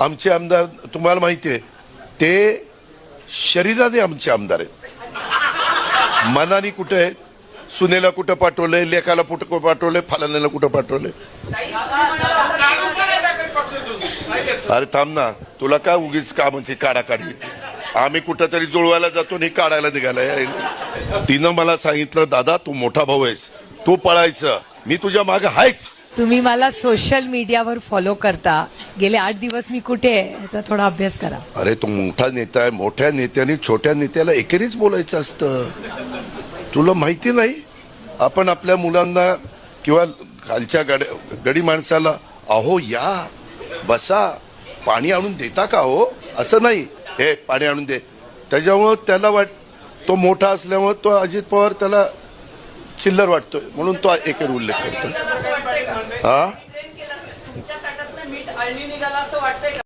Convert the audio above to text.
आमचे आमदार तुम्हाला माहिती आहे ते शरीराने आमचे आमदार आहेत, मनाने कुठे आहेत? सुनेला कुठं पाठवलंय, लेकाला कुठं पाठवलंय, फलाण्याला कुठं पाठवलंय? अरे थांब ना, तुला काय उगीच कामाची काढाकाढी येते? आम्ही कुठंतरी जुळवायला जातो आणि काढायला निघालाय. तिनं मला सांगितलं, दादा तू मोठा भाऊ आहेस, तू पळायचं, मी तुझ्या मागे आहेच. तुम्ही मला सोशल मीडियावर फॉलो करता, गेले 8 दिवस मी कुठे आहे याचा थोडा अभ्यास करा. अरे तू मोठा नेता आहे, मोठ्या नेत्याने छोट्या नेत्याला एकेरीच बोलायचं असतं. तुला माहिती नाही, आपण आपल्या मुलांना किंवा खालच्या गडी माणसाला अहो या बसा, पाणी आणून देता का हो, असं नाही, हे पाणी आणून दे. त्याच्यामुळं त्याला तो मोठा असल्यामुळे तो अजित पवार त्याला चिल्लर वाटतोय म्हणून तो एकेर उल्लेख करतो. हा